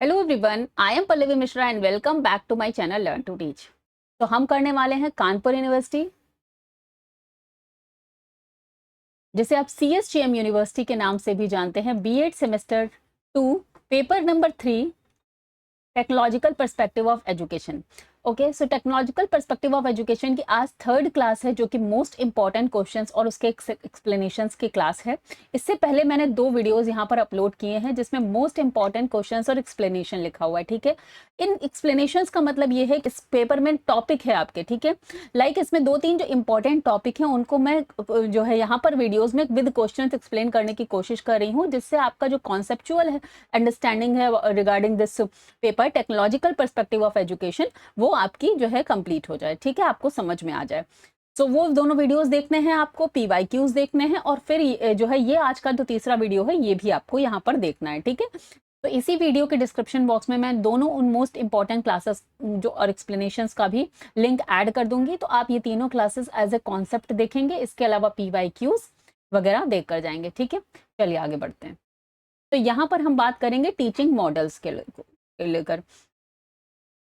Hello everyone, I am Pallavi Mishra and welcome back to my channel learn to teach. तो हम करने वाले हैं कानपुर यूनिवर्सिटी, जिसे आप CSGM यूनिवर्सिटी के नाम से भी जानते हैं, B.Ed semester 2 paper number 3 technological perspective of education. Okay, so technological perspective of education की आज थर्ड क्लास है, जो कि मोस्ट इंपॉर्टेंट क्वेश्चंस और उसके एक्सप्लेनेशंस की क्लास है। इससे पहले मैंने 2 वीडियोस यहाँ पर अपलोड किए हैं जिसमें मोस्ट इंपॉर्टेंट क्वेश्चंस और एक्सप्लेनेशन लिखा हुआ है। ठीक है, इन एक्सप्लेनेशंस का मतलब ये है कि इस पेपर में टॉपिक है आपके, ठीक है, लाइक इसमें 2-3 जो इंपॉर्टेंट टॉपिक हैं उनको मैं जो है यहाँ पर वीडियोज में विद क्वेश्चंस एक्सप्लेन करने की कोशिश कर रही हूँ, जिससे आपका जो कॉन्सेप्चुअल है अंडरस्टैंडिंग है regarding this paper technological perspective of education, वो आपकी जो है कंप्लीट हो जाए। ठीक है, आपको समझ में आ जाए। सो वो दोनों वीडियोस देखने हैं, आपको PYQs देखने हैं, और फिर जो है ये आज का जो तीसरा वीडियो है ये भी आपको यहाँ पर देखना है। ठीक है, तो इसी वीडियो के डिस्क्रिप्शन बॉक्स में मैं दोनों उन मोस्ट इंपॉर्टेंट क्लासेस जो और एक्सप्लेनेशंस का भी लिंक ऐड कर दूंगी, तो आप ये तीनों क्लासेस एज ए कॉन्सेप्ट देखेंगे, इसके अलावा PYQs वगैरह देख कर जाएंगे। ठीक है, चलिए आगे बढ़ते हैं। तो यहाँ पर हम बात करेंगे टीचिंग मॉडल्स के लेकर।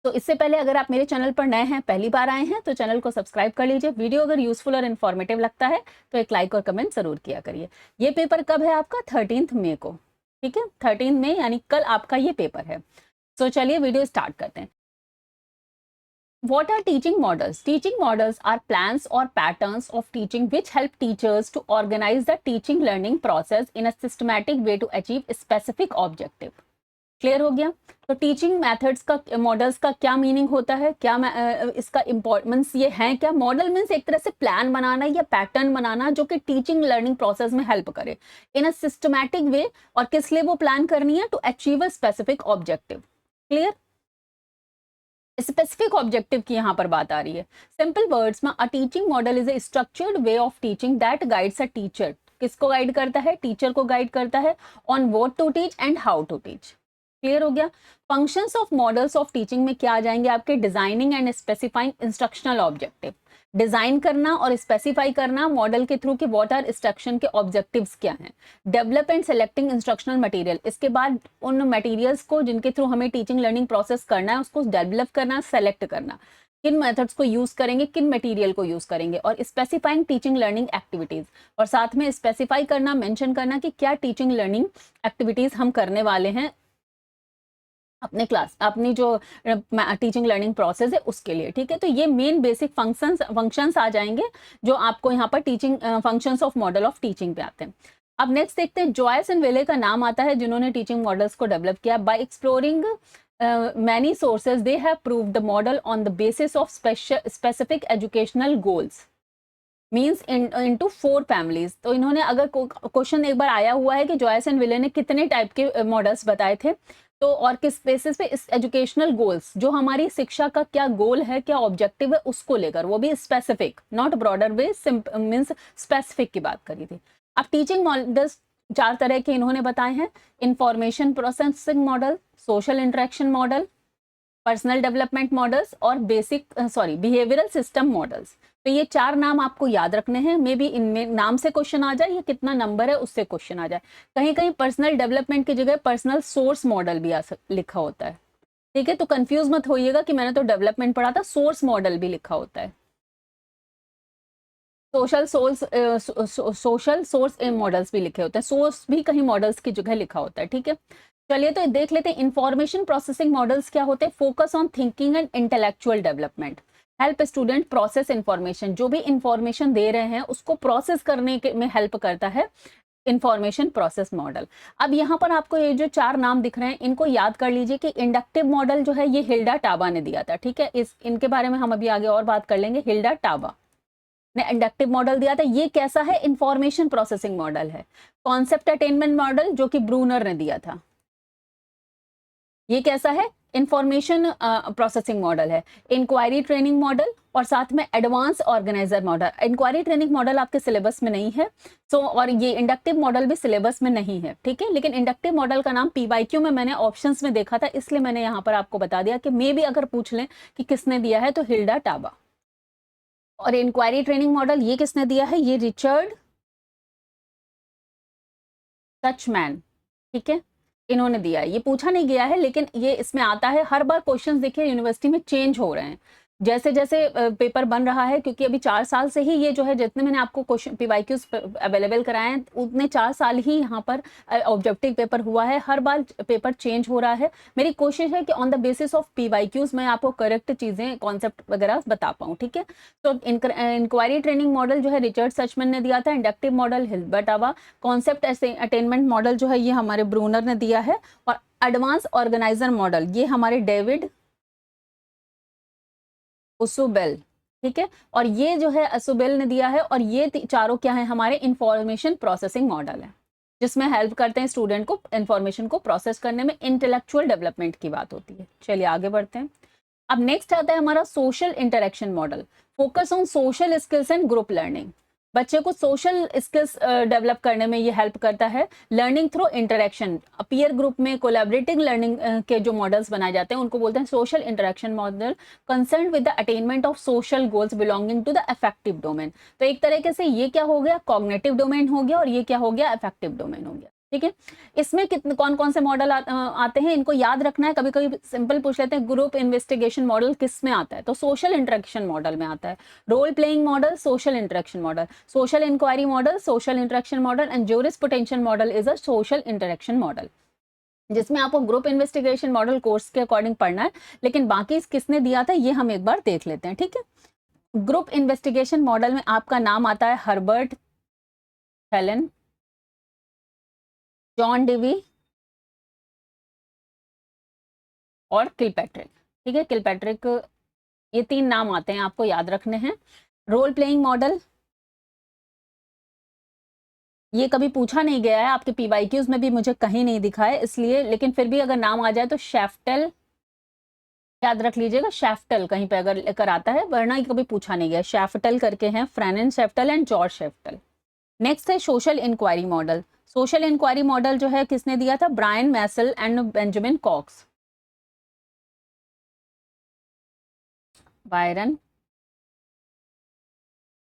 तो इससे पहले अगर आप मेरे चैनल पर नए हैं, पहली बार आए हैं, तो चैनल को सब्सक्राइब कर लीजिए। वीडियो अगर यूजफुल और इन्फॉर्मेटिव लगता है तो एक लाइक और कमेंट जरूर किया करिए। ये पेपर कब है आपका? 13 मई को। ठीक है, 13 मई यानी कल आपका ये पेपर है। तो चलिए वीडियो स्टार्ट करते हैं। What are teaching models? Teaching models are plans or patterns of teaching which help teachers to organize the teaching learning process in a systematic way to achieve a specific objective. Clear हो गया? तो teaching methods का, models का क्या meaning होता है, क्या इसका इंपॉर्टेंस ये है क्या? मॉडल मीन्स एक तरह से प्लान बनाना या पैटर्न बनाना जो कि टीचिंग लर्निंग प्रोसेस में हेल्प करे इन अ सिस्टमैटिक वे। और किस लिए वो प्लान करनी है? To achieve a specific objective. Clear? Specific objective की यहाँ पर बात आ रही है। सिंपल वर्ड्स में, a teaching model is a structured way of teaching that guides a teacher. किसको गाइड करता है? टीचर को गाइड करता है on what to teach and how to teach. Clear हो गया? Functions of models of teaching में क्या आ जाएंगे आपके? Designing and specifying instructional objective. Design करना और स्पेसिफाई करना मॉडल के थ्रू कि व्हाट आर इंस्ट्रक्शन के ऑब्जेक्टिव्स क्या हैं। Develop and selecting instructional material, इसके बाद उन मटेरियल्स को जिनके थ्रू हमें टीचिंग लर्निंग प्रोसेस करना है उसको डेवलप करना, सेलेक्ट करना, किन मेथड्स को यूज करेंगे, किन मटेरियल को यूज करेंगे, और स्पेसिफाइंग टीचिंग लर्निंग एक्टिविटीज, और साथ में स्पेसिफाई करना, मेंशन करना कि क्या टीचिंग लर्निंग एक्टिविटीज हम करने वाले हैं अपने क्लास, अपनी जो टीचिंग लर्निंग प्रोसेस है उसके लिए। ठीक है, तो ये मेन बेसिक फंक्शंस आ जाएंगे जो आपको यहाँ पर teaching functions of model of teaching पे आते हैं। अब नेक्स्ट देखते हैं, जॉयस एंड वेले का नाम आता है जिन्होंने टीचिंग मॉडल्स को डेवलप किया। Bye exploring many sources they have proved the model on the basis of specific educational goals means into 4 families. तो इन्होंने, अगर क्वेश्चन एक बार आया हुआ है कि जॉयस एंड विले ने कितने टाइप के मॉडल्स बताए थे, तो और किस बेसिस पे, इस एजुकेशनल गोल्स, जो हमारी शिक्षा का क्या गोल है, क्या ऑब्जेक्टिव है, उसको लेकर, वो भी specific, not broader way, means specific की बात करी थी। अब टीचिंग मॉडल्स 4 तरह के इन्होंने बताए हैं। Information processing model, social interaction model, personal development models और बिहेवियरल सिस्टम मॉडल्स। तो ये 4 नाम आपको याद रखने हैं। मे बी इनमें नाम से क्वेश्चन आ जाए या कितना नंबर है उससे क्वेश्चन आ जाए। कहीं कहीं पर्सनल डेवलपमेंट की जगह पर्सनल सोर्स मॉडल भी लिखा होता है। ठीक है, तो कंफ्यूज मत होइएगा कि मैंने तो डेवलपमेंट पढ़ा था, सोर्स मॉडल भी लिखा होता है। सोशल सोर्स मॉडल्स भी लिखे होते हैं, सोर्स भी कहीं मॉडल्स की जगह लिखा होता है। ठीक है, चलिए तो देख लेते हैं इंफॉर्मेशन प्रोसेसिंग मॉडल्स क्या होते हैं। Focus on thinking and intellectual development, help student process information, जो भी इंफॉर्मेशन दे रहे हैं उसको प्रोसेस करने के में हेल्प करता है इंफॉर्मेशन प्रोसेस मॉडल। अब यहाँ पर आपको ये जो 4 नाम दिख रहे हैं इनको याद कर लीजिए कि इंडक्टिव मॉडल जो है ये हिल्डा टाबा ने दिया था। ठीक है, इनके बारे में हम अभी आगे और बात कर लेंगे। हिल्डा टाबा ने इंडक्टिव मॉडल दिया था। ये कैसा है? इंफॉर्मेशन प्रोसेसिंग मॉडल है। कॉन्सेप्ट अटेनमेंट मॉडल जो कि ब्रूनर ने दिया था, ये कैसा है? इंफॉर्मेशन प्रोसेसिंग मॉडल है। इंक्वायरी ट्रेनिंग मॉडल और साथ में advance organiser model. Inquiry training model आपके सिलेबस में नहीं है, सो और ये इंडक्टिव मॉडल भी सिलेबस में नहीं है। ठीक है, लेकिन इंडक्टिव मॉडल का नाम PYQ में मैंने ऑप्शंस में देखा था, इसलिए मैंने यहाँ पर आपको बता दिया कि मे भी अगर पूछ लें कि किसने दिया है तो हिल्डा टाबा। और इंक्वायरी ट्रेनिंग मॉडल ये किसने दिया है? ये रिचर्ड टचमैन। ठीक है, इन्होंने दिया है, ये पूछा नहीं गया है लेकिन ये इसमें आता है। हर बार क्वेश्चंस देखिए यूनिवर्सिटी में चेंज हो रहे हैं जैसे जैसे पेपर बन रहा है, क्योंकि अभी 4 साल से ही ये जो है, जितने मैंने आपको क्वेश्चन पीवाईक्यूज अवेलेबल कराए हैं उतने 4 साल ही यहाँ पर ऑब्जेक्टिव पेपर हुआ है। हर बार पेपर चेंज हो रहा है। मेरी कोशिश है कि on the basis of PYQs मैं आपको करेक्ट चीज़ें, कॉन्सेप्ट वगैरह बता पाऊँ, ठीक है। तो इंक्वायरी ट्रेनिंग मॉडल जो है रिचर्ड सचमैन ने दिया था, इंडक्टिव मॉडल हिल्बर्ट आवा, कॉन्सेप्ट अटेनमेंट मॉडल जो है ये हमारे ब्रूनर ने दिया है, और एडवांस ऑर्गेनाइजर मॉडल ये हमारे डेविड उसुबेल, ठीक है। और ये जो है असुबेल ने दिया है, और ये चारों क्या है, हमारे इंफॉर्मेशन प्रोसेसिंग मॉडल है, जिसमें हेल्प करते हैं स्टूडेंट को इंफॉर्मेशन को प्रोसेस करने में। इंटेलेक्चुअल डेवलपमेंट की बात होती है। चलिए आगे बढ़ते हैं। अब नेक्स्ट आता है हमारा social interaction model, focus on social skills and group learning. बच्चे को सोशल स्किल्स डेवलप करने में ये हेल्प करता है। Learning through interaction, peer group में कोलैबोरेटिव लर्निंग के जो मॉडल्स बनाए जाते हैं उनको बोलते हैं social interaction model, concern with the attainment of social goals belonging to the affective domain. तो एक तरीके से ये क्या हो गया, कॉग्निटिव डोमेन हो गया, और ये क्या हो गया, अफेक्टिव डोमेन हो गया, ठीक है। इसमें कितने कौन कौन से मॉडल आते हैं, इनको याद रखना है। कभी कभी सिंपल पूछ लेते हैं, ग्रुप इन्वेस्टिगेशन मॉडल किस में आता है, तो सोशल इंटरेक्शन मॉडल में आता है। Role playing model, social interaction model, social inquiry model, social interaction model, and jurisprudential model is a social interaction model, जिसमें आपको ग्रुप इन्वेस्टिगेशन मॉडल कोर्स के अकॉर्डिंग पढ़ना है, लेकिन बाकी किसने दिया था ये हम एक बार देख लेते हैं, ठीक है। ग्रुप इन्वेस्टिगेशन मॉडल में आपका नाम आता है हर्बर्ट हेलन, जॉन डिवी और किलपैट्रिक, ठीक है। किलपैट्रिक, ये 3 नाम आते हैं, आपको याद रखने हैं। रोल प्लेइंग मॉडल, ये कभी पूछा नहीं गया है, आपके पीवाईक्यूज में भी मुझे कहीं नहीं दिखा है इसलिए, लेकिन फिर भी अगर नाम आ जाए तो शेफ्टेल याद रख लीजिएगा। शेफ्टेल कहीं पे अगर लेकर आता है, वरना ये कभी पूछा नहीं गया। शेफ्टेल करके हैं, Fannie Shaftel and George Shaftel. Next है social inquiry model. Social inquiry model जो है किसने दिया था, Byron Massialas and Benjamin Cox, Byron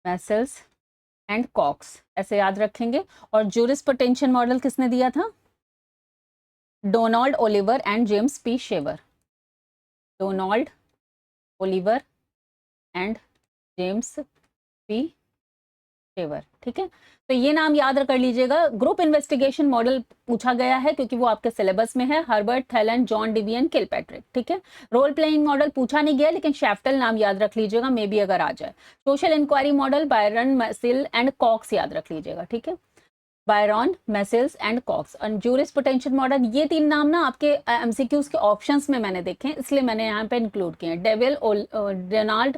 Massialas and Cox, ऐसे याद रखेंगे। और ज्यूरिस्प्रूडेंशियल मॉडल किसने दिया था, Donald Oliver and James P Shaver, Donald Oliver and James P Shaver, ठीक है। तो ये नाम याद कर लीजिएगा। ग्रुप इन्वेस्टिगेशन मॉडल पूछा गया है क्योंकि वो आपके सिलेबस में है, Herbert Thelen, John Dewey and Kilpatrick, ठीक है। रोल प्लेइंग मॉडल पूछा नहीं गया, लेकिन शेफ्टेल नाम याद रख लीजिएगा, मे बी अगर आ जाए। Social inquiry model Byron Massialas and Cox याद रख लीजिएगा, ठीक है। Byron Massialas and Cox. और ज्यूरिस्प्रूडेंशियल मॉडल, ये 3 नाम ना आपके एमसीक्यूज के ऑप्शंस में मैंने देखे हैं, इसलिए मैंने यहाँ पे इंक्लूड किए हैं, devil Donald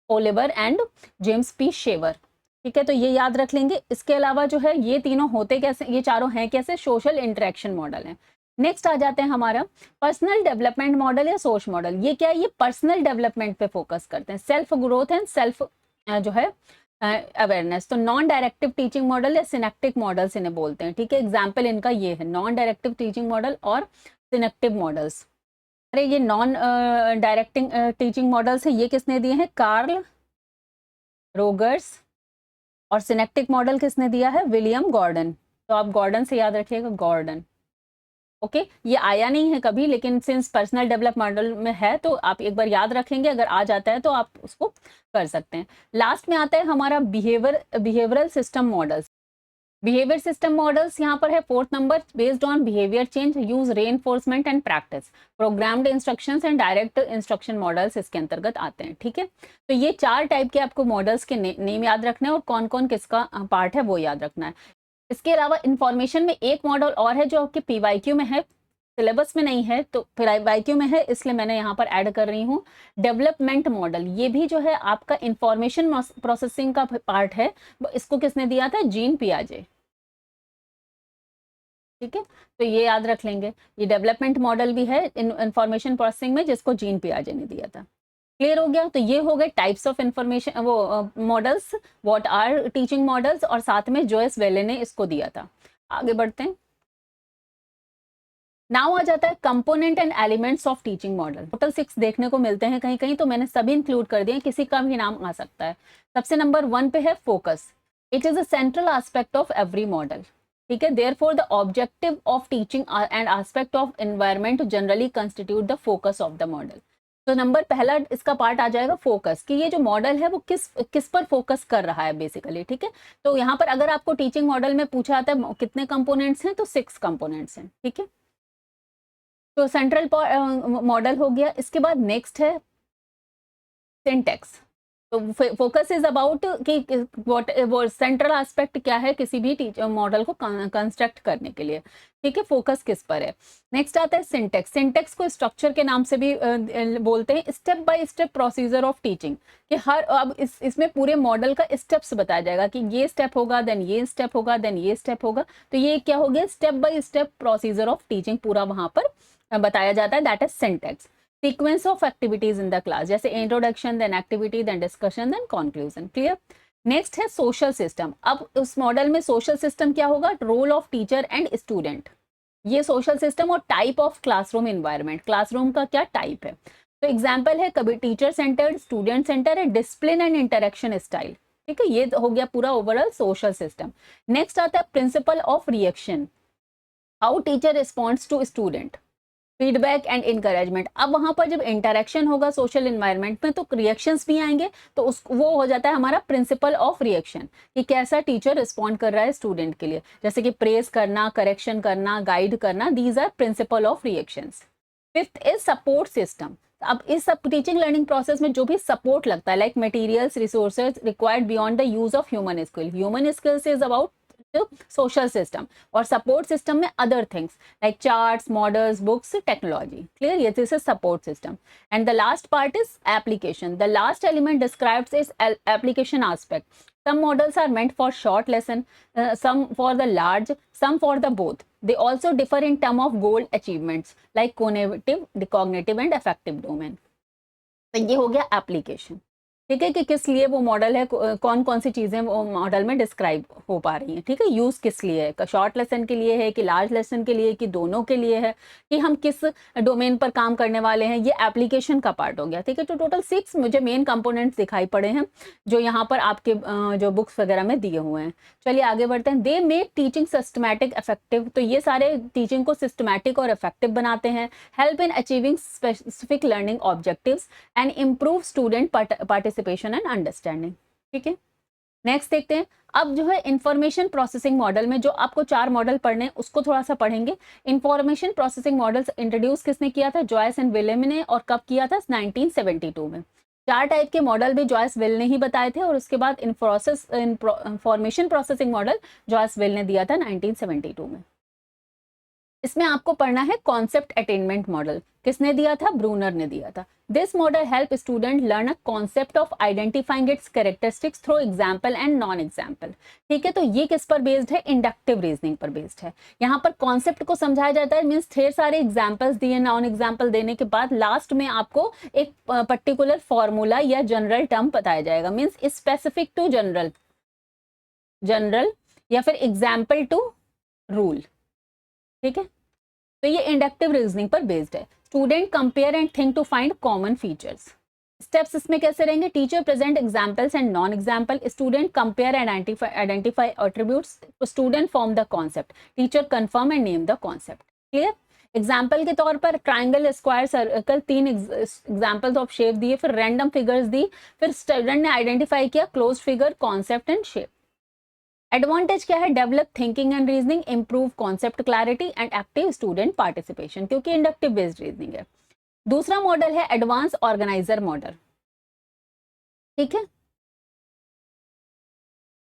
Oliver and James P Shaver, ठीक है। तो ये याद रख लेंगे। इसके अलावा जो है ये तीनों होते कैसे, ये चारों हैं कैसे, सोशल इंटरेक्शन मॉडल है। नेक्स्ट आ जाते हैं हमारा पर्सनल डेवलपमेंट मॉडल या सोच मॉडल। ये क्या है, ये पर्सनल डेवलपमेंट पे फोकस करते हैं, सेल्फ ग्रोथ एंड सेल्फ जो है अवेयरनेस। तो नॉन डायरेक्टिव टीचिंग मॉडल या सिनेप्टिक मॉडल्स इन्हें बोलते हैं, ठीक है। एग्जाम्पल इनका ये है, नॉन डायरेक्टिव टीचिंग मॉडल और सिनेप्टिव मॉडल्स। अरे ये नॉन डायरेक्टिंग टीचिंग मॉडल्स है, ये किसने दिए हैं, कार्ल रोगर्स। और सिनेप्टिक मॉडल किसने दिया है, विलियम गॉर्डन। तो आप गॉर्डन से याद रखिएगा, गॉर्डन, ओके। ये आया नहीं है कभी, लेकिन सिंस पर्सनल डेवलप मॉडल में है तो आप एक बार याद रखेंगे, अगर आ जाता है तो आप उसको कर सकते हैं। लास्ट में आता है हमारा behavioural system models. Behaviour system models यहाँ पर है 4th number, based on behaviour change, use reinforcement and practice, programmed instructions and direct instruction models इसके अंतर्गत आते हैं, ठीक है। तो ये 4 टाइप के आपको मॉडल्स के नेम याद रखना है, और कौन कौन किसका पार्ट है वो याद रखना है। इसके अलावा इंफॉर्मेशन में एक मॉडल और है जो आपके पीवाईक्यू में है, सिलेबस में नहीं है, तो फिर पीवाईक्यू में है, इसलिए मैंने यहाँ पर ऐड कर रही हूँ, डेवलपमेंट मॉडल। ये भी जो है आपका इंफॉर्मेशन प्रोसेसिंग का पार्ट है। इसको किसने दिया था, जीन पियाजे, ठीक है। तो ये याद रख लेंगे, ये डेवलपमेंट मॉडल भी है इंफॉर्मेशन प्रोसेसिंग में, जिसको जीन पियाजे ने दिया था। क्लियर हो गया। तो ये हो गए टाइप्स ऑफ इंफॉर्मेशन, वो models, what are teaching models, और साथ में जोएस वेले ने इसको दिया था। आगे बढ़ते हैं। नाउ आ जाता है component and elements of teaching model. Total 6 देखने को मिलते हैं कहीं कहीं, तो मैंने सभी इंक्लूड कर दिए, किसी का भी नाम आ सकता है। सबसे नंबर 1 पे है focus. It is a central aspect of every model, ठीक है। Therefore the objective of teaching and aspect of environment generally constitute the focus of the model. तो नंबर पहला इसका पार्ट आ जाएगा फोकस, कि ये जो मॉडल है वो किस किस पर फोकस कर रहा है बेसिकली, ठीक है। तो यहाँ पर अगर आपको टीचिंग मॉडल में पूछा जाता है कितने कंपोनेंट्स हैं, तो 6 कंपोनेंट्स हैं, ठीक है। तो सेंट्रल मॉडल हो गया। इसके बाद नेक्स्ट है सिंटेक्स। तो फोकस इज अबाउट कि व्हाट वो सेंट्रल एस्पेक्ट क्या है किसी भी टीचर मॉडल को कंस्ट्रक्ट करने के लिए, ठीक है। फोकस किस पर है। नेक्स्ट आता है सिंटेक्स। सिंटेक्स को स्ट्रक्चर के नाम से भी बोलते हैं, step by step procedure of teaching, कि हर अब इसमें पूरे मॉडल का स्टेप्स बताया जाएगा कि ये स्टेप होगा, देन ये स्टेप होगा, देन ये स्टेप होगा। तो ये क्या हो गया, step by step procedure of teaching पूरा वहां पर बताया जाता है, that is syntax. Sequence of activities in the class, जैसे introduction, then activity, then discussion, then conclusion, clear. Next है सोशल सिस्टम। अब उस मॉडल में सोशल सिस्टम क्या होगा, role of teacher and student, ये सोशल सिस्टम। और type of classroom environment, classroom का क्या टाइप है। तो एग्जाम्पल है कभी टीचर सेंटर्ड, स्टूडेंट सेंटर है, डिसिप्लिन एंड इंटरेक्शन स्टाइल, ठीक है। ये हो गया पूरा ओवरऑल सोशल सिस्टम। नेक्स्ट आता है principle of reaction, how teacher responds to student, feedback and encouragement. अब वहां पर जब इंटरेक्शन होगा सोशल एनवायरनमेंट में तो रिएक्शंस भी आएंगे, तो वो हो जाता है हमारा प्रिंसिपल ऑफ रिएक्शन, कि कैसा टीचर रिस्पॉन्ड कर रहा है स्टूडेंट के लिए, जैसे कि प्रेज करना, करेक्शन करना, गाइड करना, these are principle of reactions. Fifth is support system. अब इस सब टीचिंग लर्निंग प्रोसेस में जो भी सपोर्ट लगता है, like materials, resources required beyond the use of human skill. Human skills is about social system, और सपोर्ट सिस्टम में other things like charts, models, books, technology, clear. ये this is support system. And the last part is application. The last element describes is application aspect. Some models are meant for short lesson, some for the large, some for the both. They also differ in terms of goal achievements like cognitive, cognitive and affective domain. तो ये हो गया application, ठीक है, कि किस लिए वो मॉडल है, कौन कौन सी चीजें वो मॉडल में डिस्क्राइब हो पा रही हैं, ठीक है। यूज किस लिए है, शॉर्ट लेसन के लिए है कि लार्ज लेसन के लिए, कि दोनों के लिए है, कि हम किस डोमेन पर काम करने वाले हैं, ये एप्लीकेशन का पार्ट हो गया, ठीक है। तो टोटल 6 मुझे मेन कंपोनेंट्स दिखाई पड़े हैं जो यहाँ पर आपके जो बुक्स वगैरह में दिए हुए हैं। चलिए आगे बढ़ते हैं। They make teaching systematic effective. तो ये सारे टीचिंग को सिस्टमैटिक और इफेक्टिव बनाते हैं। Help in achieving specific learning objectives and improve student participation and understanding, ठीक है। नेक्स्ट देखते हैं। अब जो है इंफॉर्मेशन प्रोसेसिंग मॉडल में जो आपको 4 मॉडल पढ़ने हैं उसको थोड़ा सा पढ़ेंगे। इंफॉर्मेशन प्रोसेसिंग मॉडल्स इंट्रोड्यूस किसने किया था, जॉयस एंड विलियम ने, और कब किया था, 1972 में। 4 टाइप के मॉडल भी जॉयस विल ने ही बताए थे, और उसके बाद information processing model Joyce Weil ने दिया था 1972 में। इसमें आपको पढ़ना है कॉन्सेप्ट अटेनमेंट मॉडल, किसने दिया था, ब्रूनर ने दिया था। This model help student learn a concept of identifying it's characteristics through example and non example, ठीक है। तो ये किस पर बेस्ड है, इंडक्टिव रीजनिंग पर बेस्ड है। यहाँ पर कॉन्सेप्ट को समझाया जाता है, मीन्स ढेर सारे एग्जाम्पल्स दिए, नॉन एग्जाम्पल देने के बाद लास्ट में आपको एक पर्टिकुलर फॉर्मूला या जनरल टर्म बताया जाएगा, means specific to general, general या फिर एग्जाम्पल टू रूल, ठीक है। तो ये इंडक्टिव रीजनिंग पर बेस्ड है। Student compare and think to find common features. Steps इसमें कैसे रहेंगे, teacher present examples and non example, student compare and identify attributes, student form the concept, teacher confirm and name the concept, clear. Example के तौर पर triangle, square, circle, 3 examples of shape दिए, फिर random figures दी, फिर student ने identify किया close figure, concept and shape. Advantage क्या है, develop thinking and reasoning, improve concept clarity and active student participation, क्योंकि इंडक्टिव बेस्ड रीजनिंग है। दूसरा मॉडल है एडवांस ऑर्गेनाइजर मॉडल, ठीक है।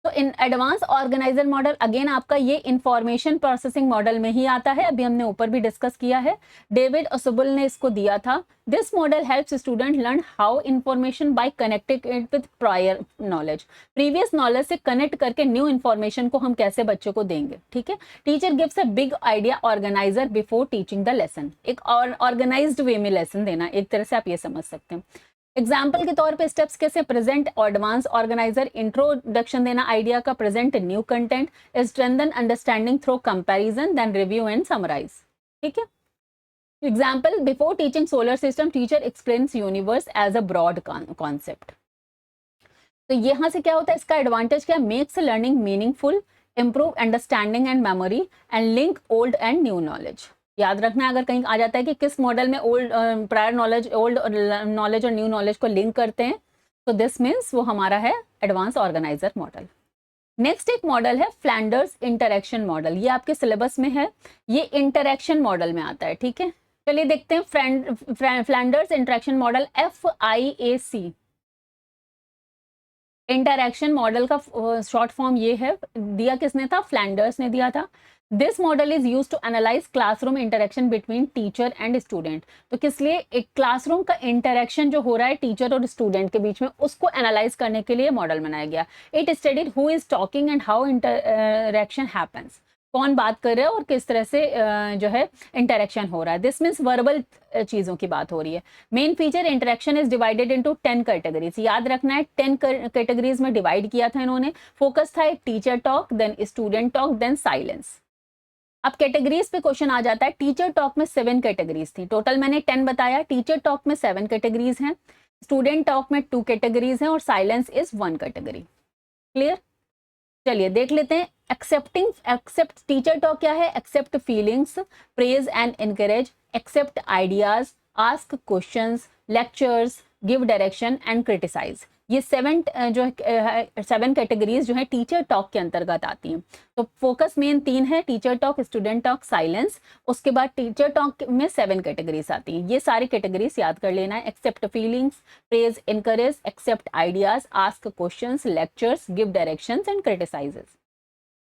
तो in advance organiser model again आपका ये इंफॉर्मेशन प्रोसेसिंग मॉडल में ही आता है, अभी हमने ऊपर भी डिस्कस किया है, डेविड ओसुबल ने इसको दिया था। This model helps student learn how information bye connecting it with prior knowledge, previous knowledge से कनेक्ट करके न्यू इंफॉर्मेशन को हम कैसे बच्चों को देंगे, ठीक है। Teacher gives a big idea organiser before teaching the lesson, एक ऑर्गेनाइज्ड वे में लेसन देना, एक तरह से आप ये समझ सकते हैं। एग्जाम्पल के तौर पे स्टेप्स कैसे, प्रेजेंट एडवांस ऑर्गेनाइजर, इंट्रोडक्शन देना आइडिया का, present new content, strengthen understanding through comparison, then review and summarise, ठीक है। Example, before teaching solar system teacher explains universe as a broad concept. तो यहाँ से क्या होता है, इसका एडवांटेज क्या, makes learning meaningful, improve understanding and memory and link old and new knowledge. याद रखना है अगर कहीं आ जाता है कि किस मॉडल में old prior knowledge, old knowledge और न्यू नॉलेज को लिंक करते हैं, तो दिस मीन्स वो हमारा है एडवांस ऑर्गेनाइजर मॉडल। नेक्स्ट एक मॉडल है फ्लैंडर्स इंटरेक्शन मॉडल, ये आपके सिलेबस में है, ये इंटरेक्शन मॉडल में आता है, ठीक है। चलिए देखते हैं Flanders interaction model, FIAC interaction model का शॉर्ट फॉर्म ये है, दिया किसने था, फ्लैंडर्स ने दिया था। This model is use to analyse classroom interaction between teacher and student. तो किस लिए, एक क्लासरूम का इंटरेक्शन जो हो रहा है टीचर और स्टूडेंट के बीच में, उसको एनालाइज करने के लिए मॉडल बनाया गया। It studied who is talking and how interaction happens, कौन बात कर रहा है और किस तरह से जो है इंटरेक्शन हो रहा है। दिस मीन्स वर्बल चीज़ों की बात हो रही है। Main feature, interaction is divided into 10 categories, याद रखना है 10 कैटेगरीज में डिवाइड किया था इन्होंने। फोकस था teacher talk, then student talk, then silence. अब कैटेगरीज पे क्वेश्चन आ जाता है। टीचर टॉक में 7 कैटेगरीज थी, टोटल मैंने 10 बताया। टीचर टॉक में 7 कैटेगरीज हैं, स्टूडेंट टॉक में 2 कैटेगरीज हैं और साइलेंस इज 1 कैटेगरी। क्लियर? चलिए देख लेते हैं। एक्सेप्ट टीचर टॉक क्या है, accept feelings, praise and encourage, accept ideas, ask questions, lectures, give direction and criticise. ये 7 कैटेगरीज जो है टीचर टॉक के अंतर्गत आती हैं। तो फोकस मेन 3 है, teacher talk, student talk, silence. उसके बाद टीचर टॉक में 7 कैटेगरीज आती हैं, ये सारी कैटेगरीज याद कर लेना है। Accept feelings, praise, encourage, accept ideas, ask questions, lectures, give directions and criticises.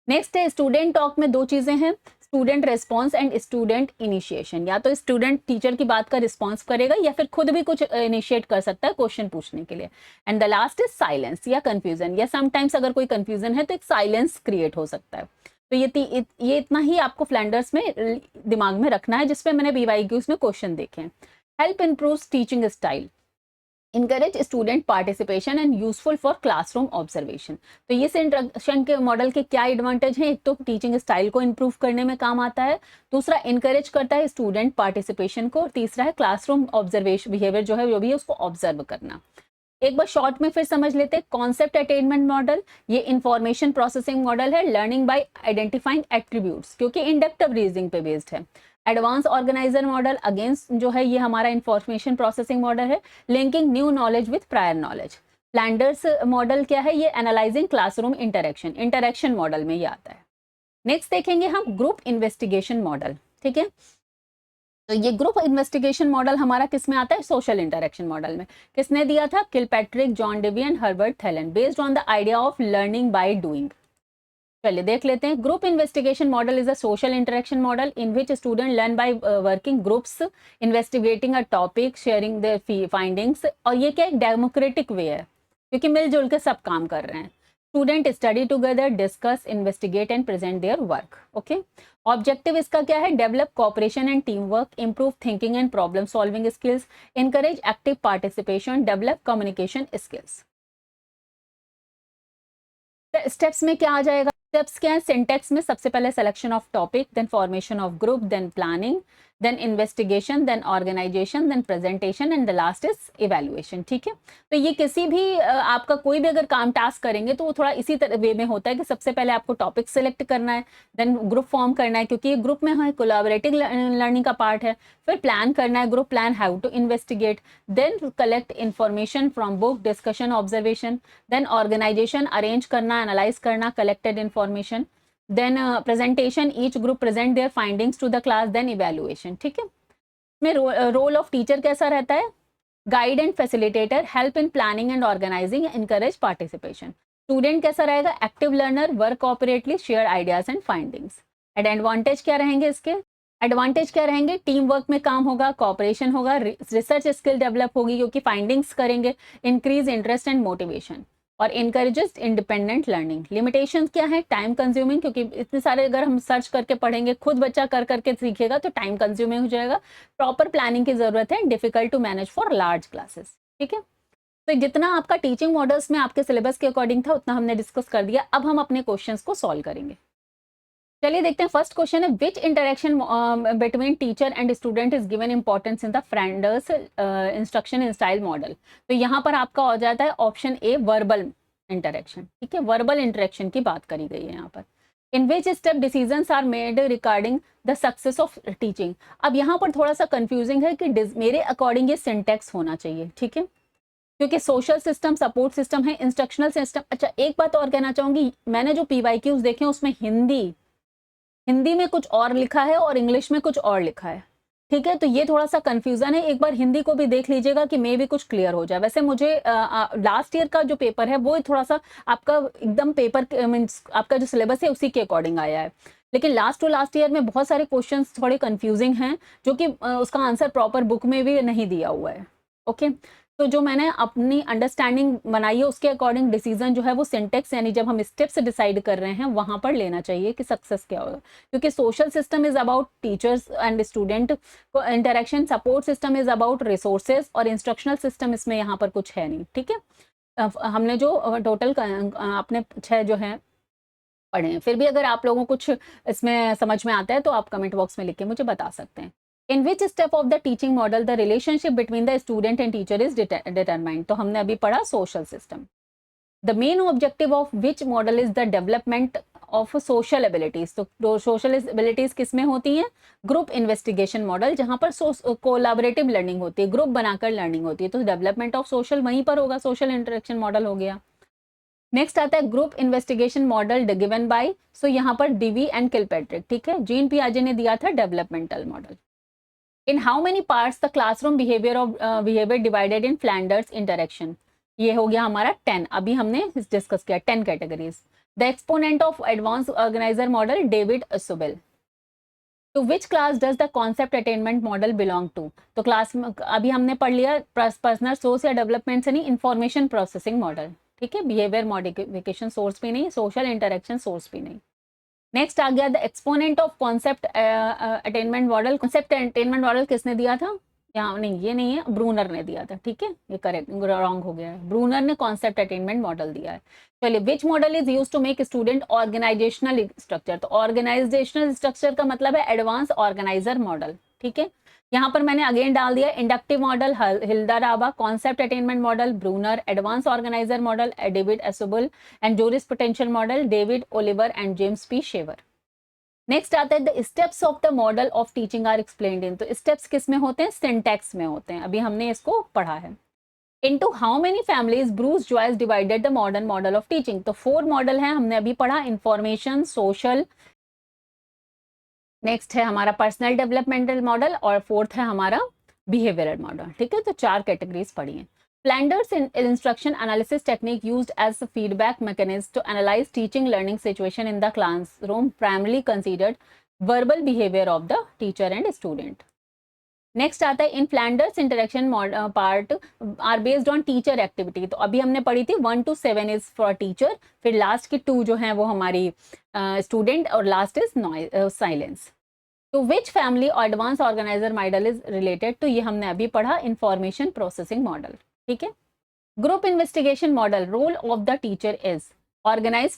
Next है स्टूडेंट टॉक में 2 चीजें हैं, student response and student initiation. या तो स्टूडेंट टीचर की बात का रिस्पॉन्स करेगा या फिर खुद भी कुछ इनिशिएट कर सकता है क्वेश्चन पूछने के लिए। And the last is silence या कंफ्यूजन, या समटाइम्स अगर कोई कंफ्यूजन है तो एक साइलेंस क्रिएट हो सकता है। तो ये इतना ही आपको फ्लैंडर्स में दिमाग में रखना है, जिसपे मैंने BYQs में क्वेश्चन देखे हैं। Help improves teaching style, encourage student participation and useful for classroom observation। तो ये इंट्रोडक्शन के मॉडल के क्या एडवांटेज हैं, एक तो टीचिंग स्टाइल को इम्प्रूव करने में काम आता है, दूसरा इनकरेज करता है स्टूडेंट पार्टिसिपेशन को, और तीसरा है क्लासरूम ऑब्जर्वेशन बिहेवियर जो है उसको ऑब्जर्व करना। एक बार शॉर्ट में फिर समझ लेते हैं। कॉन्सेप्ट अटेनमेंट मॉडल, ये इंफॉर्मेशन प्रोसेसिंग मॉडल है, लर्निंग बाय आइडेंटिफाइंग एट्रीब्यूट्स, क्योंकि इंडक्टिव रीजनिंग पे बेस्ड है। एडवांस ऑर्गेनाइजर मॉडल अगेंस्ट जो है ये हमारा इंफॉर्मेशन प्रोसेसिंग मॉडल है, linking new knowledge with prior knowledge. Flanders model क्या है, ये एनालाइजिंग क्लासरूम इंटरेक्शन मॉडल में ये आता है। नेक्स्ट देखेंगे हम ग्रुप इन्वेस्टिगेशन मॉडल, ठीक है। तो ये ग्रुप इन्वेस्टिगेशन मॉडल हमारा किस में आता है, सोशल इंटरेक्शन मॉडल में। किसने दिया था, Kilpatrick, John Dewey and Herbert Thelen, based on the idea of learning by doing. चलिए देख लेते हैं। Group investigation model is a social interaction model in which student learn by working groups, investigating a topic, sharing their findings. और ये क्या एक democratic वे है, क्योंकि मिलजुल के सब काम कर रहे हैं। Student study together, discuss, investigate and present their work. Okay, objective इसका क्या है, develop cooperation and team work, improve thinking and problem solving skills, encourage active participation, develop communication skills. Steps में क्या आ जाएगा, स्टेप्स क्या है, सिंटेक्स में सबसे पहले selection of topic, then formation of group, then planning, then investigation, then organisation, then presentation and the last is evaluation. ठीक है, तो ये किसी भी आपका कोई भी अगर काम टास्क करेंगे तो वो थोड़ा इसी तरह वे में होता है कि सबसे पहले आपको टॉपिक सेलेक्ट करना है, देन ग्रुप फॉर्म करना है, क्योंकि ये ग्रुप में है कोलैबोरेटिव लर्निंग का पार्ट है। फिर प्लान करना है, group plan, how to investigate, then collect information from book, discussion, observation, then organisation, arrange करना, एनालाइज करना collected information, then presentation, each group present their findings to the class, then evaluation। ठीक है, इसमें role of teacher कैसा रहता है, guide and facilitator, help in planning and organising, encourage participation. Student कैसा रहेगा, active learner, work cooperatively, share ideas and findings. Advantage क्या रहेंगे इसके, एडवांटेज क्या रहेंगे, टीम वर्क में काम होगा, कोऑपरेशन होगा, रिसर्च स्किल डेवलप होगी क्योंकि फाइंडिंग्स करेंगे, इंक्रीज इंटरेस्ट एंड मोटिवेशन, और इनकरेजेस इंडिपेंडेंट लर्निंग। लिमिटेशन क्या है, टाइम कंज्यूमिंग, क्योंकि इतने सारे अगर हम सर्च करके पढ़ेंगे, खुद बच्चा कर करके सीखेगा तो टाइम कंज्यूमिंग हो जाएगा। प्रॉपर प्लानिंग की जरूरत है, difficult to manage for large classes. ठीक है, तो जितना आपका टीचिंग मॉडल्स में आपके सिलेबस के अकॉर्डिंग था उतना हमने डिस्कस कर दिया। अब हम अपने क्वेश्चंस को सॉल्व करेंगे। चलिए देखते हैं, फर्स्ट क्वेश्चन है, which interaction between teacher and student is given importance in the Flanders instruction in style model. तो यहाँ पर आपका हो जाता है ऑप्शन ए, वर्बल इंटरेक्शन। ठीक है, वर्बल इंटरेक्शन की बात करी गई है यहाँ पर। In which step decisions are made regarding the success of teaching. अब यहाँ पर थोड़ा सा कंफ्यूजिंग है कि मेरे अकॉर्डिंग ये सिंटेक्स होना चाहिए, ठीक है, क्योंकि सोशल सिस्टम, सपोर्ट सिस्टम है, इंस्ट्रक्शनल सिस्टम। अच्छा, एक बात और कहना चाहूंगी, मैंने जो पीवाईक्यूज देखे उसमें हिंदी हिंदी में कुछ और लिखा है और इंग्लिश में कुछ और लिखा है, ठीक है, तो ये थोड़ा सा कंफ्यूजन है। एक बार हिंदी को भी देख लीजिएगा कि मे भी कुछ क्लियर हो जाए। वैसे मुझे लास्ट ईयर का जो पेपर है वो थोड़ा सा आपका एकदम पेपर मीन्स आपका जो सिलेबस है उसी के अकॉर्डिंग आया है, लेकिन लास्ट टू लास्ट ईयर में बहुत सारे क्वेश्चंस थोड़े कंफ्यूजिंग हैं, जो कि उसका आंसर प्रॉपर बुक में भी नहीं दिया हुआ है। ओके, तो जो मैंने अपनी अंडरस्टैंडिंग बनाई है उसके अकॉर्डिंग डिसीजन जो है वो सिंटेक्स, यानी जब हम स्टेप्स डिसाइड कर रहे हैं वहां पर लेना चाहिए कि सक्सेस क्या होगा, क्योंकि social system is about teachers and student को interaction, support system is about resources, और इंस्ट्रक्शनल सिस्टम इसमें यहाँ पर कुछ है नहीं, ठीक है। हमने जो टोटल अपने 6 जो है पढ़े हैं, फिर भी अगर आप लोगों को कुछ इसमें समझ में आता है तो आप कमेंट बॉक्स में लिख के मुझे बता सकते हैं। In which step of the teaching model the relationship between the student and teacher is determined, तो हमने अभी पढ़ा social system. The main objective of which model is the development of social abilities, तो सोशल एबिलिटीज किस में होती हैं? Group investigation model, जहां पर कोलाबरेटिव लर्निंग होती है, ग्रुप बनाकर लर्निंग होती है, तो डेवलपमेंट ऑफ सोशल वहीं पर होगा, सोशल इंटरेक्शन मॉडल हो गया। नेक्स्ट आता है group investigation model given by, so यहाँ पर डीवी एंड किलपैट्रिक, ठीक है, जीन पियाजे ने दिया था developmental model. In how many parts the classroom behaviour divided in Flanders interaction, ये हो गया हमारा 10, अभी हमने डिस्कस किया 10 categories. The exponent of advance organiser model David Ausubel. To which class does the concept attainment model belong to, तो class में अभी हमने पढ़ लिया पर्सनल सोर्स या डेवलपमेंट से नहीं, इंफॉर्मेशन प्रोसेसिंग मॉडल, ठीक है, बिहेवियर मॉडिफिकेशन सोर्स भी नहीं, सोशल इंटरेक्शन सोर्स भी नहीं। नेक्स्ट आ गया the exponent of concept attainment model. Concept attainment model किसने दिया था? यहाँ नहीं, ये नहीं है, ब्रूनर ने दिया था, ठीक है, ये करेक्ट रॉन्ग हो गया है, ब्रूनर ने कॉन्सेप्ट अटेनमेंट मॉडल दिया है। चलिए, which model is use to make student organisational structure, तो ऑर्गेनाइजेशनल स्ट्रक्चर का मतलब है एडवांस ऑर्गेनाइजर मॉडल, ठीक है। यहाँ पर मैंने अगेन डाल दिया inductive model Hilda Taba, concept attainment model Bruner, advance organiser model David Ausubel and jurisprudential model David Oliver and James P Shaver. Next आता है the steps of the model of teaching are explained in, तो steps किस में होते हैं? Syntax में होते हैं, अभी हमने इसको पढ़ा है। Into how many families Bruce Joyce divided the modern model of teaching, तो 4 मॉडल है, हमने अभी पढ़ा, इंफॉर्मेशन, सोशल, नेक्स्ट है हमारा पर्सनल डेवलपमेंटल मॉडल, और 4th है हमारा बिहेवियरल मॉडल, ठीक है, तो 4 कैटेगरीज पढ़ी हैं। Flanders instruction analysis technique used as a feedback mechanism to analyze teaching learning situation in the classroom primarily considered verbal behavior of the teacher and student. Next आता है in Flanders interaction part are based on teacher activity, तो अभी हमने पढ़ी थी 1 to 7 is for teacher, फिर last की 2 जो है वो हमारी स्टूडेंट, और लास्ट इज साइलेंस। तो विच फैमिली और advance organiser model is related, तो ये हमने अभी पढ़ा इंफॉर्मेशन प्रोसेसिंग मॉडल, ठीक है। Group investigation model, role of the teacher is organize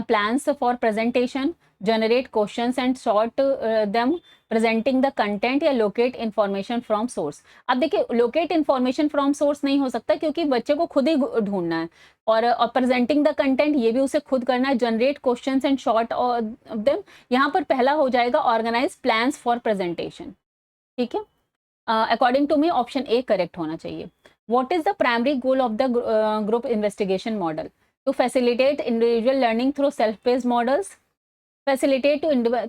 plans for presentation, generate questions and sort them, presenting the content या locate information from source। अब देखिए, locate information from source नहीं हो सकता क्योंकि बच्चे को खुद ही ढूंढना है, और presenting the content ये भी उसे खुद करना है, generate questions and sort them, यहाँ पर पहला हो जाएगा organize plans for presentation, ठीक है। According to me option A correct होना चाहिए। What is the primary goal of the group investigation model? To facilitate individual learning through self paced models, facilitate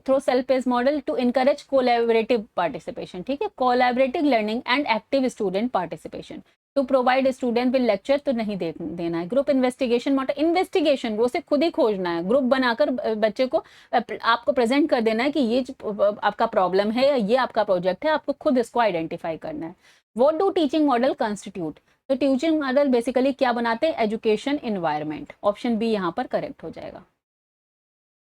through self paced model, to encourage collaborative participation, ठीक है, collaborative learning and active student participation, to provide student with lecture, तो नहीं देना है। Group investigation model, investigation वो उसे खुद ही खोजना है, ग्रुप बनाकर बच्चे को आपको प्रेजेंट कर देना है कि ये आपका प्रॉब्लम है या ये आपका प्रोजेक्ट है, आपको खुद इसको आइडेंटिफाई करना है। What do teaching model constitute, तो टीचिंग मॉडल बेसिकली क्या बनाते हैं? एजुकेशन इन्वायरमेंट, ऑप्शन बी यहाँ पर करेक्ट हो जाएगा।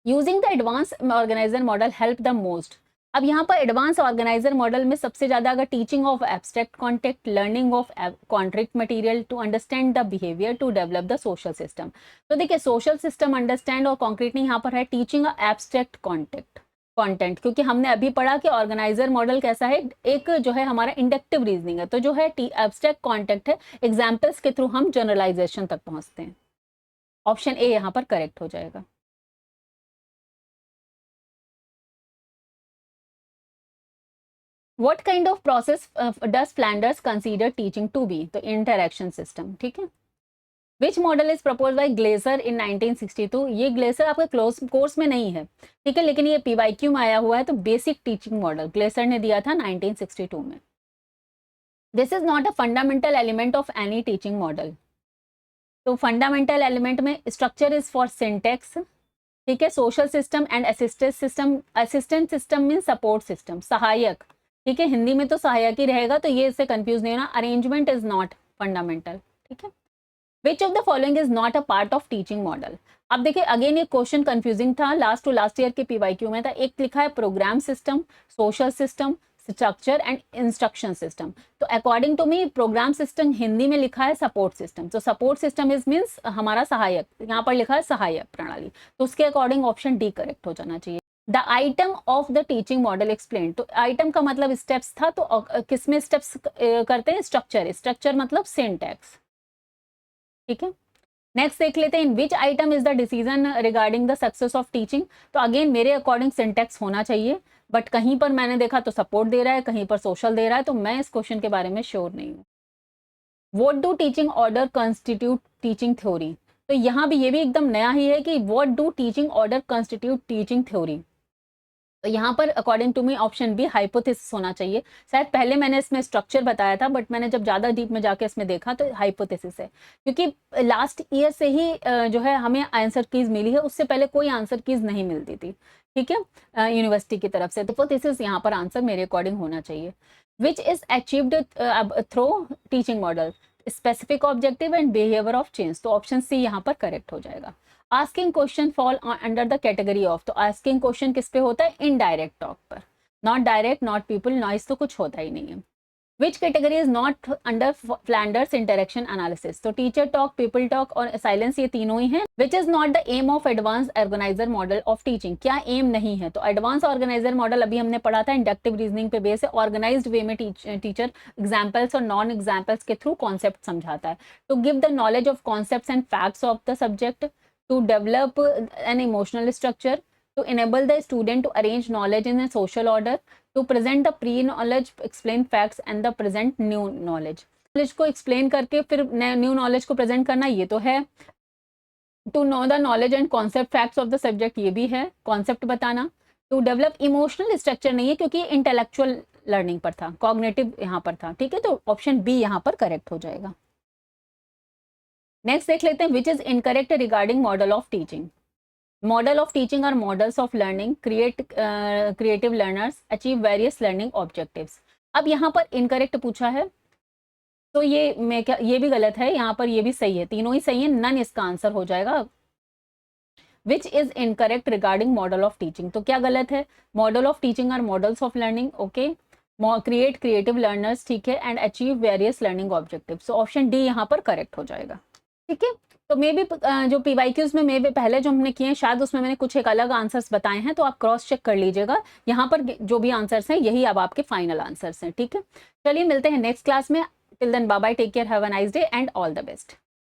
Using the advance organiser model help the most, अब यहाँ पर एडवांस ऑर्गेनाइजर मॉडल में सबसे ज्यादा अगर teaching of abstract contact, learning of contract material, to understand the behaviour, to develop the social system, तो देखिए सोशल सिस्टम अंडरस्टैंड और कॉन्क्रीट नहीं, यहाँ पर है टीचिंग एब्स्ट्रैक्ट कंटेंट, क्योंकि हमने अभी पढ़ा कि ऑर्गेनाइजर मॉडल कैसा है, एक जो है हमारा इंडक्टिव रीजनिंग है, तो जो है एब्स्ट्रैक्ट कॉन्टेक्ट है, एग्जाम्पल्स के थ्रू हम जनरलाइजेशन तक पहुंचते हैं, ऑप्शन ए यहाँ पर करेक्ट हो जाएगा। What kind of process does Flanders consider teaching to be? तो इंटरैक्शन सिस्टम, ठीक है। Which model is propose by Glaser in 1962? ये ग्लेजर आपके क्लोज कोर्स में नहीं है, ठीक है, लेकिन ये पीवाईक्यू में आया हुआ है। तो बेसिक टीचिंग मॉडल ग्लेजर ने दिया था 1962 में। This is not a fundamental element of any teaching model. तो फंडामेंटल एलिमेंट में स्ट्रक्चर इज फॉर सिंटेक्स, ठीक है, social system and assistant system. Assistant system mean support system, सहायक, ठीक है, हिंदी में तो सहायक ही रहेगा, तो ये इससे कंफ्यूज नहीं होना। अरेंजमेंट इज नॉट फंडामेंटल, ठीक है। Which of the following is not a part of teaching model? अब देखिए अगेन ये क्वेश्चन कंफ्यूजिंग था, लास्ट टू लास्ट ईयर के पीवाईक्यू में था। एक लिखा है programme system, social system, structure and instruction system. तो according to me programme system Hindi में लिखा है सपोर्ट सिस्टम। तो सपोर्ट सिस्टम इज मीन्स हमारा सहायक, यहाँ पर लिखा है सहायक प्रणाली, तो उसके अकॉर्डिंग ऑप्शन डी करेक्ट हो जाना चाहिए। The item of the teaching model explain. तो आइटम का मतलब स्टेप्स था, तो किसमें स्टेप्स करते हैं? स्ट्रक्चर। स्ट्रक्चर मतलब सिंटैक्स, ठीक है। नेक्स्ट देख लेते हैं, in which item is the decision regarding the success of teaching? तो अगेन मेरे अकॉर्डिंग सिंटेक्स होना चाहिए, बट कहीं पर मैंने देखा तो सपोर्ट दे रहा है, कहीं पर सोशल दे रहा है, तो मैं इस क्वेश्चन के बारे में श्योर नहीं हूँ। What do teaching order constitute teaching theory? तो यहाँ भी ये भी एकदम नया ही है कि what do teaching order constitute teaching theory. तो यहाँ पर according to me option B hypothesis होना चाहिए। शायद पहले मैंने इसमें स्ट्रक्चर बताया था, बट मैंने जब ज़्यादा डीप में जाके इसमें देखा तो हाइपोथेसिस है, क्योंकि लास्ट ईयर से ही जो है हमें आंसर कीज मिली है, उससे पहले कोई आंसर कीज नहीं मिलती थी, ठीक है, यूनिवर्सिटी की तरफ से। हाइपोथेसिस यहाँ पर आंसर मेरे अकॉर्डिंग होना चाहिए। Which is achieved through teaching model? Specific objective and behaviour of change. तो ऑप्शन सी यहाँ पर करेक्ट हो जाएगा। Asking question fall under the category of. तो आस्किंग क्वेश्चन किस पे होता है? इनडायरेक्ट टॉक पर, not direct, not people, noise तो कुछ होता ही नहीं है। Which category is not under Flanders interaction analysis? तो टीचर टॉक, पीपल टॉक और साइलेंस, ये तीनों ही हैं। Which is not the aim of advance organiser model of teaching? क्या एम नहीं है? तो एडवांस ऑर्गेनाइजर मॉडल अभी हमने पढ़ा था, इंडक्टिव रीजनिंग पे बेस है, ऑर्गेनाइज्ड वे में टीचर एग्जाम्पल्स और नॉन एग्जाम्पल्स के थ्रू कॉन्सेप्ट समझाता है। To give the knowledge of concepts and facts of the subject, to develop an emotional structure, to enable the student to arrange knowledge in a social order, to present the pre-knowledge, explain facts and the present new knowledge. knowledge को explain करके फिर new knowledge को present करना, ये तो है। to know the knowledge and concept facts of the subject, ये भी है, concept बताना। to develop emotional structure नहीं है, क्योंकि intellectual learning पर था, cognitive यहाँ पर था, ठीक है। तो ऑप्शन बी यहाँ पर करेक्ट हो जाएगा। नेक्स्ट देख लेते हैं, which is incorrect regarding model of teaching. Model of teaching are models of learning, creative learners achieve various learning objectives. अब यहाँ पर इनकरेक्ट पूछा है, तो ये भी गलत है, यहाँ पर ये भी सही है, तीनों ही सही है, नन इसका आंसर हो जाएगा। Which is incorrect regarding model of teaching? तो क्या गलत है? Model of teaching are models of learning, okay, create creative learners, ठीक है, and achieve various learning objectives. So option D यहाँ पर करेक्ट हो जाएगा, ठीक है। तो मे भी जो पीवाईक्यूज में मे भी पहले जो हमने किए हैं, शायद उसमें मैंने कुछ एक अलग आंसर्स बताए हैं, तो आप क्रॉस चेक कर लीजिएगा। यहाँ पर जो भी आंसर्स हैं यही अब आपके फाइनल आंसर्स हैं, ठीक है। चलिए मिलते हैं नेक्स्ट क्लास में। Till then bye bye, take care, have a nice day and all the best.